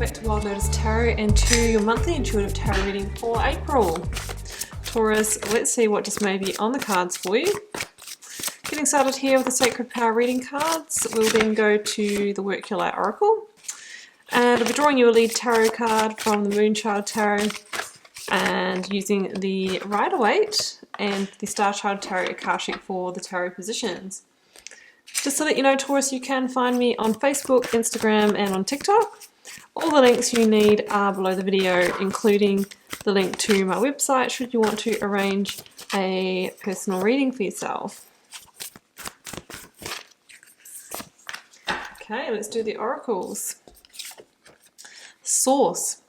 back to Wild Lotus Tarot and to your monthly intuitive tarot reading for April. Taurus, let's see what just may be on the cards for you. Getting started here with the Sacred Power reading cards. We'll then go to the Work Your Light Oracle. And I'll be drawing you a lead tarot card from the Moonchild Tarot and using the Rider-Waite and the Star Child Tarot Akashic for the tarot positions. Just to let you know, Taurus, you can find me on Facebook, Instagram, and on TikTok. All the links you need are below the video, including the link to my website should you want to arrange a personal reading for yourself. Okay, let's do the oracles. Source.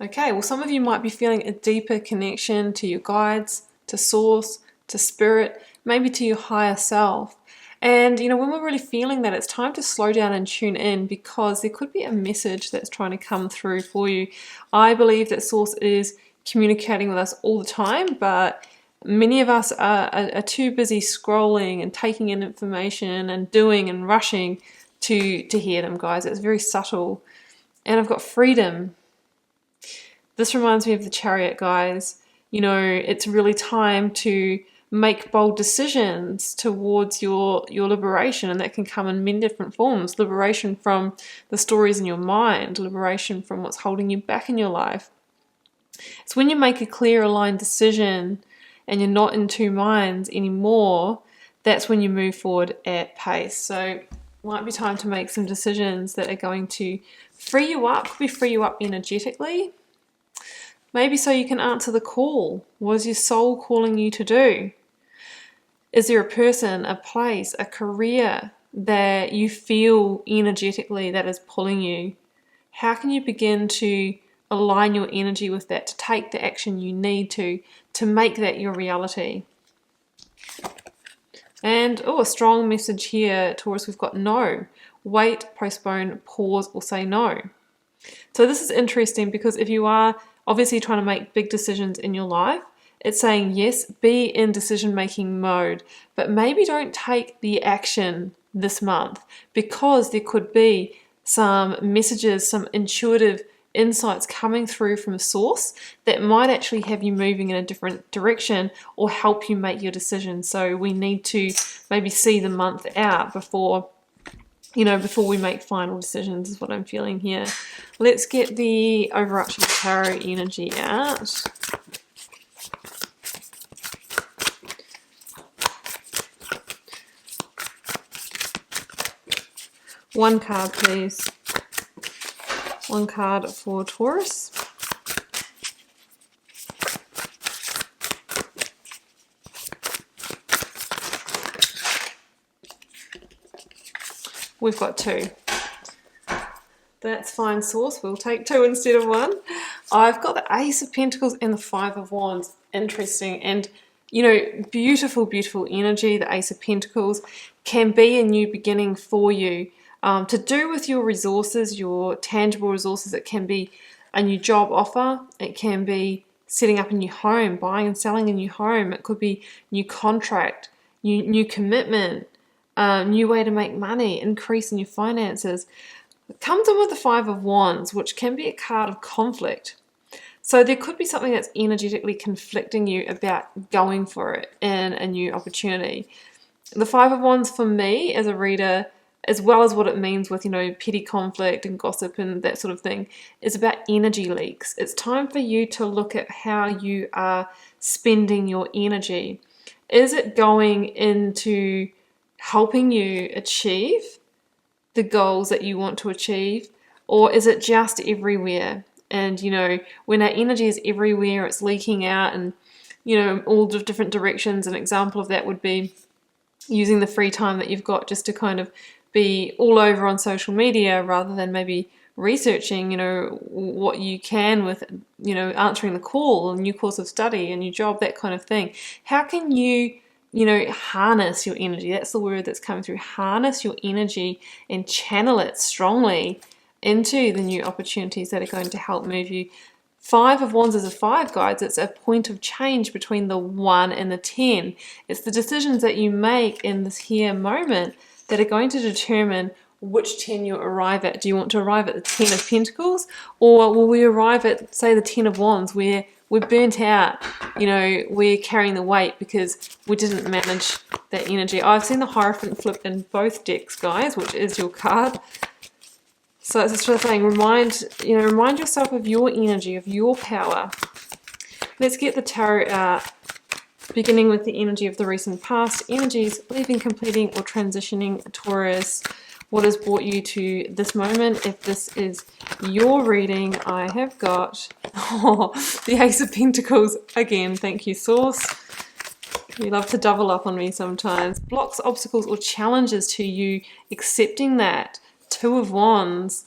Okay, well, some of you might be feeling a deeper connection to your guides, to source, to spirit, maybe to your higher self. And you know, when we're really feeling that, it's time to slow down and tune in, because there could be a message that's trying to come through for you. I believe that Source is communicating with us all the time, but many of us are too busy scrolling and taking in information and doing and rushing to hear them, guys. It's very subtle. And I've got freedom. This reminds me of the Chariot, guys. You know, it's really time to make bold decisions towards your liberation, and that can come in many different forms. Liberation from the stories in your mind, liberation from what's holding you back in your life. It's when you make a clear, aligned decision and you're not in two minds anymore, that's when you move forward at pace. So it might be time to make some decisions that are going to free you up, could be free you up energetically. Maybe so you can answer the call. What is your soul calling you to do? Is there a person, a place, a career that you feel energetically that is pulling you? How can you begin to align your energy with that, to take the action you need to make that your reality? And a strong message here, Taurus, we've got no. Wait, postpone, pause, or say no. So this is interesting, because if you are obviously trying to make big decisions in your life, it's saying yes, be in decision-making mode, but maybe don't take the action this month, because there could be some messages, some intuitive insights coming through from Source that might actually have you moving in a different direction or help you make your decision. So we need to maybe see the month out before we make final decisions, is what I'm feeling here. Let's get the overarching tarot energy out. One card, please. One card for Taurus. We've got two. That's fine, Source. We'll take two instead of one. I've got the Ace of Pentacles and the Five of Wands. Interesting. And, you know, beautiful, beautiful energy. The Ace of Pentacles can be a new beginning for you. To do with your resources, your tangible resources. It can be a new job offer. It can be setting up a new home, buying and selling a new home. It could be new contract, new commitment, new way to make money, increase in your finances. It comes in with the Five of Wands, which can be a card of conflict. So there could be something that's energetically conflicting you about going for it in a new opportunity. The Five of Wands for me as a reader, as well as what it means with, you know, petty conflict and gossip and that sort of thing, is about energy leaks. It's time for you to look at how you are spending your energy. Is it going into helping you achieve the goals that you want to achieve, or is it just everywhere? And, you know, when our energy is everywhere, it's leaking out and, you know, all the different directions. An example of that would be using the free time that you've got just to kind of be all over on social media, rather than maybe researching, you know, what you can with, you know, answering the call, a new course of study, a new job, that kind of thing. How can you, you know, harness your energy? That's the word that's coming through. Harness your energy and channel it strongly into the new opportunities that are going to help move you. Five of Wands is a five, guys. It's a point of change between the 1 and the 10. It's the decisions that you make in this here moment that are going to determine which 10 you arrive at. Do you want to arrive at the 10 of Pentacles, or will we arrive at, say, the 10 of Wands, where we're burnt out, you know, we're carrying the weight because we didn't manage that energy. I've seen the Hierophant flip in both decks, guys, which is your card. So it's sort of saying, remind yourself of your energy, of your power. Let's get the tarot out, beginning with the energy of the recent past, energies, leaving, completing, or transitioning. Taurus, what has brought you to this moment? If this is your reading, I have got the Ace of Pentacles again. Thank you, Source. You love to double up on me sometimes. Blocks, obstacles, or challenges to you accepting that. Two of Wands.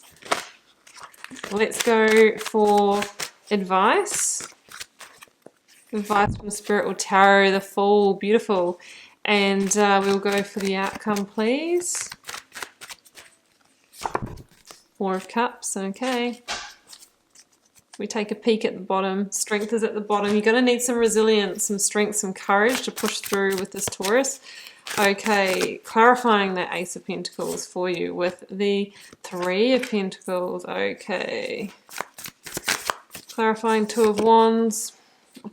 Let's go for advice. Advice from Spirit or Tarot, the Fool, beautiful. And we'll go for the outcome, please. Four of Cups, okay. We take a peek at the bottom. Strength is at the bottom. You're going to need some resilience, some strength, some courage to push through with this Taurus. Okay, clarifying that Ace of Pentacles for you with the Three of Pentacles. Okay. Clarifying Two of Wands,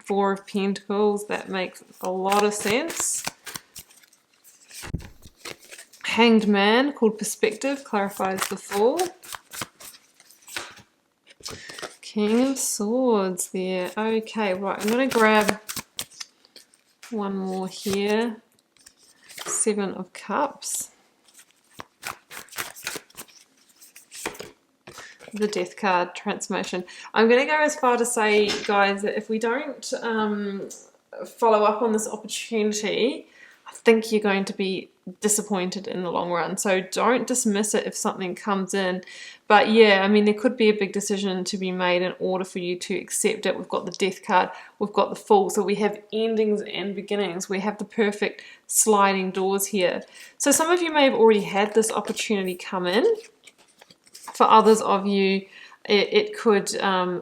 Four of Pentacles. That makes a lot of sense. Hanged Man, called Perspective, clarifies the Fool. King of Swords there. Okay, right, I'm going to grab one more here. Seven of Cups. The Death card, transformation. I'm going to go as far to say, guys, that if we don't follow up on this opportunity, I think you're going to be disappointed in the long run. So don't dismiss it if something comes in. But yeah, I mean, there could be a big decision to be made in order for you to accept it. We've got the Death card, we've got the Fool. So we have endings and beginnings. We have the perfect sliding doors here. So some of you may have already had this opportunity come in. For others of you, it could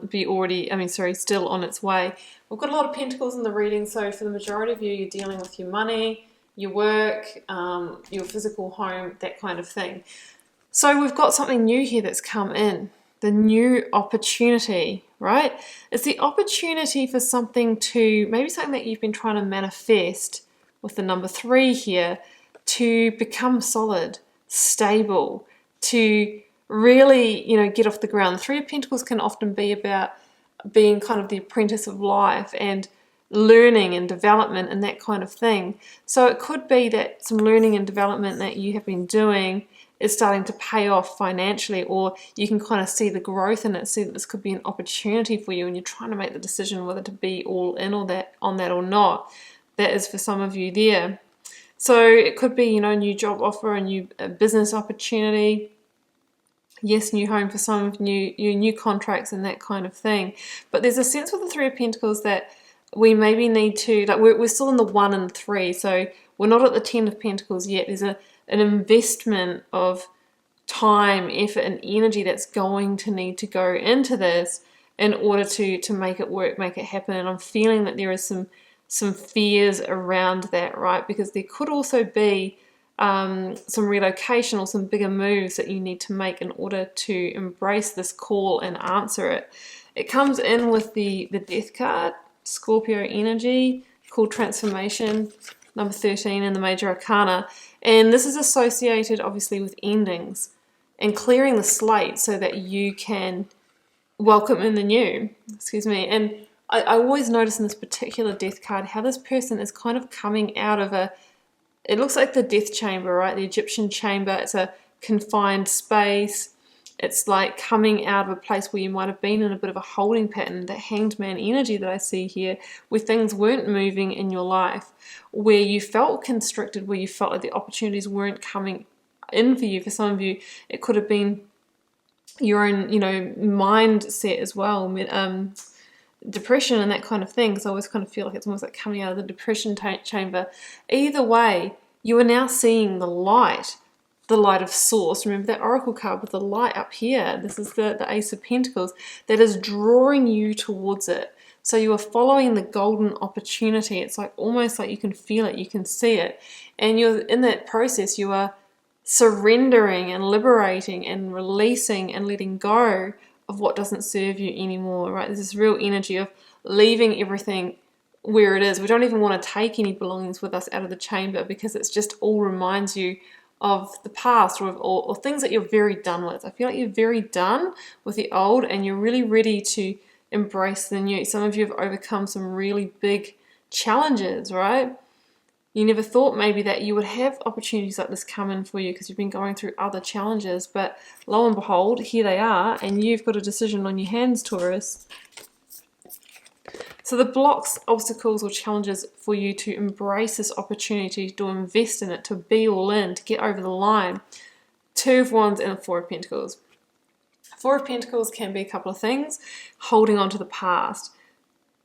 be already, still on its way. We've got a lot of Pentacles in the reading. So for the majority of you, you're dealing with your money, your work, your physical home, that kind of thing. So we've got something new here that's come in, the new opportunity, right? It's the opportunity for something to, maybe something that you've been trying to manifest with the number 3 here, to become solid, stable, to really, get off the ground. The Three of Pentacles can often be about being kind of the apprentice of life and learning and development and that kind of thing. So it could be that some learning and development that you have been doing is starting to pay off financially, or you can kind of see the growth in it, see that this could be an opportunity for you, and you're trying to make the decision whether to be all in on that or not. That is for some of you there. So it could be, a new job offer, a new business opportunity. Yes, new home for some of you, new contracts and that kind of thing. But there's a sense with the Three of Pentacles that we maybe need to, like we're still in the 1 and 3, so we're not at the 10 of Pentacles yet. There's an investment of time, effort and energy that's going to need to go into this in order to make it work, make it happen. And I'm feeling that there is some fears around that, right? Because there could also be some relocation or some bigger moves that you need to make in order to embrace this call and answer it. It comes in with the Death card, Scorpio energy, called transformation, number 13 in the Major Arcana. And this is associated obviously with endings and clearing the slate so that you can welcome in the new. And I always notice in this particular Death card how this person is kind of coming out of it looks like the death chamber, right? The Egyptian chamber. It's a confined space. It's like coming out of a place where you might have been in a bit of a holding pattern, that Hanged Man energy that I see here, where things weren't moving in your life, where you felt constricted, where you felt like the opportunities weren't coming in for you. For some of you, it could have been your own, mindset as well, depression and that kind of thing, because I always kind of feel like it's almost like coming out of the depression chamber. Either way, you are now seeing the light of Source. Remember that Oracle card with the light up here? This is the Ace of Pentacles that is drawing you towards it. So you are following the golden opportunity. It's like almost like you can feel it, you can see it, and you're in that process. You are surrendering and liberating and releasing and letting go of what doesn't serve you anymore, right? There's this real energy of leaving everything where it is. We don't even want to take any belongings with us out of the chamber because it's just all reminds you of the past or things that you're very done with. I feel like you're very done with the old and you're really ready to embrace the new. Some of you have overcome some really big challenges, right? You never thought maybe that you would have opportunities like this come in for you because you've been going through other challenges, but lo and behold, here they are, and you've got a decision on your hands, Taurus. So the blocks, obstacles, or challenges for you to embrace this opportunity, to invest in it, to be all in, to get over the line. Two of Wands and the Four of Pentacles. Four of Pentacles can be a couple of things. Holding on to the past.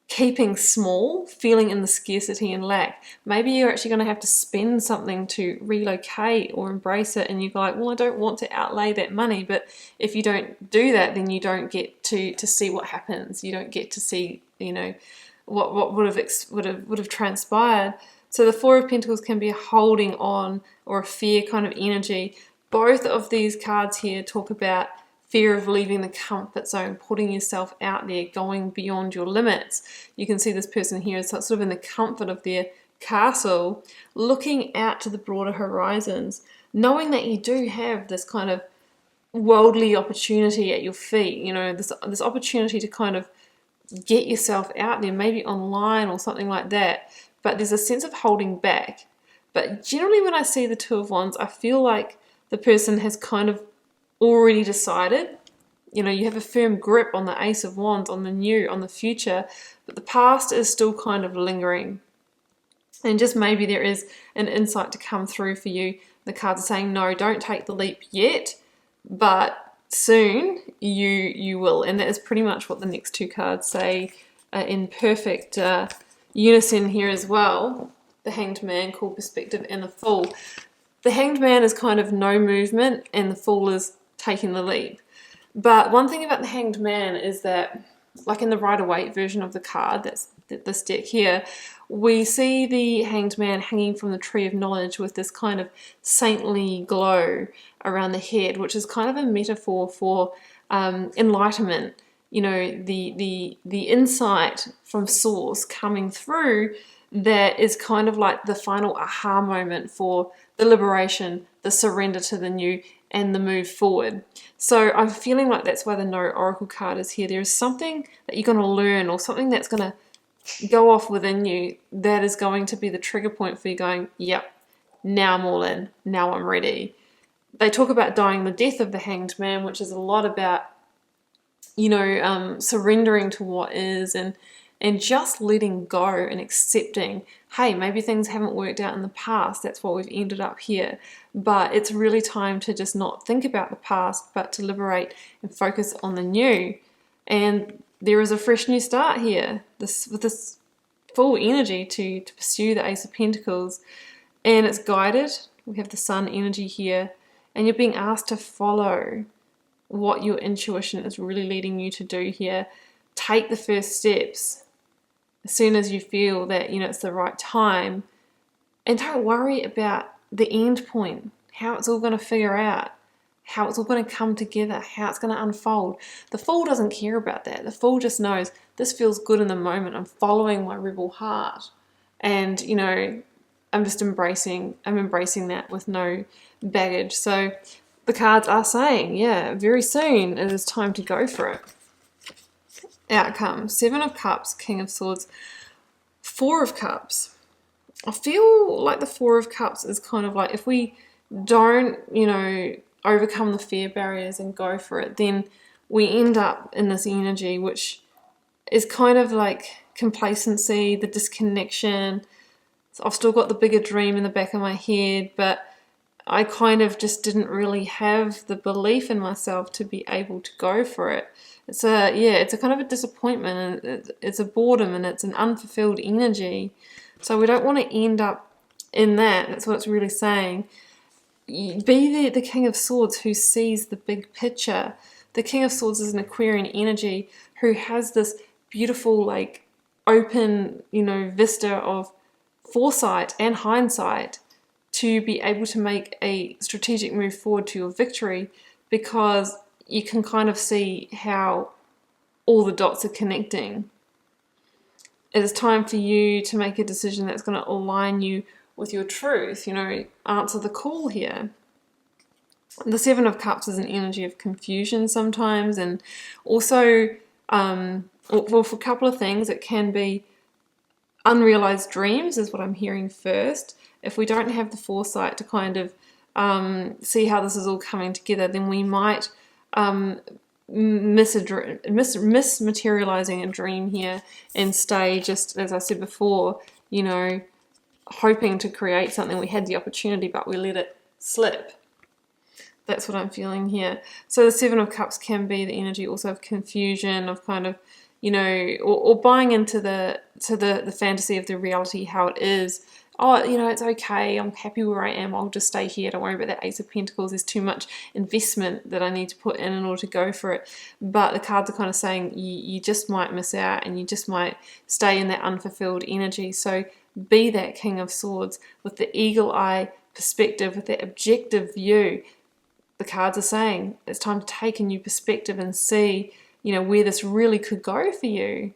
Keeping small, feeling in the scarcity and lack. Maybe you're actually going to have to spend something to relocate or embrace it, and you're like, well, I don't want to outlay that money. But if you don't do that, then you don't get to see what happens. You don't get to see, you know, what would have transpired. So the Four of Pentacles can be a holding on or a fear kind of energy. Both of these cards here talk about fear of leaving the comfort zone, putting yourself out there, going beyond your limits. You can see this person here is sort of in the comfort of their castle, looking out to the broader horizons, knowing that you do have this kind of worldly opportunity at your feet, you know, this opportunity to kind of get yourself out there, maybe online or something like that. But there's a sense of holding back. But generally when I see the Two of Wands, I feel like the person has kind of already decided. You know, you have a firm grip on the Ace of Wands, on the new, on the future, but the past is still kind of lingering. And just maybe there is an insight to come through for you. The cards are saying, no, don't take the leap yet, but soon you will. And that is pretty much what the next two cards say in perfect unison here as well. The Hanged Man, called Perspective, and the Fool. The Hanged Man is kind of no movement, and the Fool is taking the leap. But one thing about the Hanged Man is that, like in the Rider-Waite version of the card, that's this deck here, we see the Hanged Man hanging from the Tree of Knowledge with this kind of saintly glow around the head, which is kind of a metaphor for enlightenment. You know, the insight from Source coming through that is kind of like the final aha moment for the liberation, the surrender to the new, and the move forward. So I'm feeling like that's why the No Oracle card is here. There is something that you're going to learn, or something that's going to go off within you that is going to be the trigger point for you going, yep, now I'm all in, now I'm ready. They talk about dying the death of the Hanged Man, which is a lot about, you know, surrendering to what is, and just letting go and accepting, hey, maybe things haven't worked out in the past. That's why we've ended up here. But it's really time to just not think about the past, but to liberate and focus on the new. And there is a fresh new start here, with this full energy to pursue the Ace of Pentacles. And it's guided. We have the Sun energy here. And you're being asked to follow what your intuition is really leading you to do here. Take the first steps as soon as you feel that, you know, it's the right time. And don't worry about the end point, how it's all going to figure out, how it's all going to come together, how it's going to unfold. The Fool doesn't care about that. The Fool just knows, this feels good in the moment. I'm following my rebel heart. And, you know, I'm embracing that with no baggage. So the cards are saying, yeah, very soon it is time to go for it. Outcome: Seven of Cups, King of Swords, Four of Cups. I feel like the Four of Cups is kind of like, if we don't, you know, overcome the fear barriers and go for it, then we end up in this energy which is kind of like complacency, the disconnection. So I've still got the bigger dream in the back of my head, but I kind of just didn't really have the belief in myself to be able to go for it. It's a kind of a disappointment, and it's a boredom, and it's an unfulfilled energy. So we don't want to end up in that. That's what it's really saying. Be the King of Swords who sees the big picture. The King of Swords is an Aquarian energy who has this beautiful, like, open, you know, vista of foresight and hindsight. to be able to make a strategic move forward to your victory, because you can kind of see how all the dots are connecting. It is time for you to make a decision that's going to align you with your truth, you know, answer the call here. The Seven of Cups is an energy of confusion sometimes, and also, well, for a couple of things, it can be unrealized dreams is what I'm hearing first. If we don't have the foresight to kind of see how this is all coming together, then we might miss materializing a dream here and stay, just as I said before, you know, hoping to create something. We had the opportunity, but we let it slip. That's what I'm feeling here. So the Seven of Cups can be the energy also of confusion, of kind of, you know, or buying into the fantasy of the reality, how it is. Oh, you know, it's okay, I'm happy where I am, I'll just stay here, don't worry about that Ace of Pentacles, there's too much investment that I need to put in order to go for it. But the cards are kind of saying you just might miss out, and you just might stay in that unfulfilled energy. So be that King of Swords with the eagle eye perspective, with that objective view. The cards are saying it's time to take a new perspective and see, you know, where this really could go for you.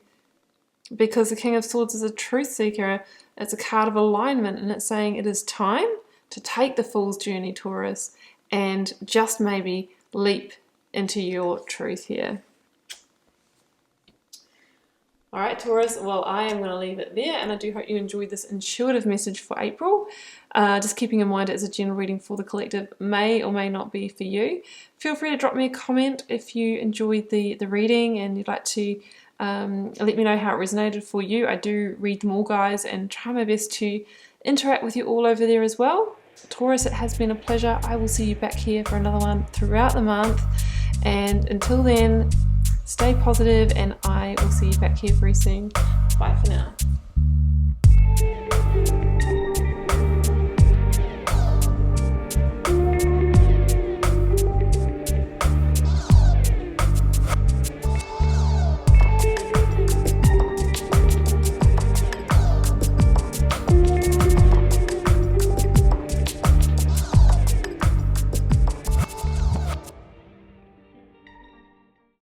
Because the King of Swords is a truth seeker. It's a card of alignment, and it's saying it is time to take the Fool's journey, Taurus, and just maybe leap into your truth here. All right, Taurus, well, I am going to leave it there, and I do hope you enjoyed this intuitive message for April. Just keeping in mind it's a general reading for the collective, may or may not be for you. Feel free to drop me a comment if you enjoyed the reading and you'd like to let me know how it resonated for you. I do read them all, guys, and try my best to interact with you all over there as well. Taurus, it has been a pleasure. I will see you back here for another one throughout the month, and until then, stay positive, and I will see you back here very soon. Bye for now.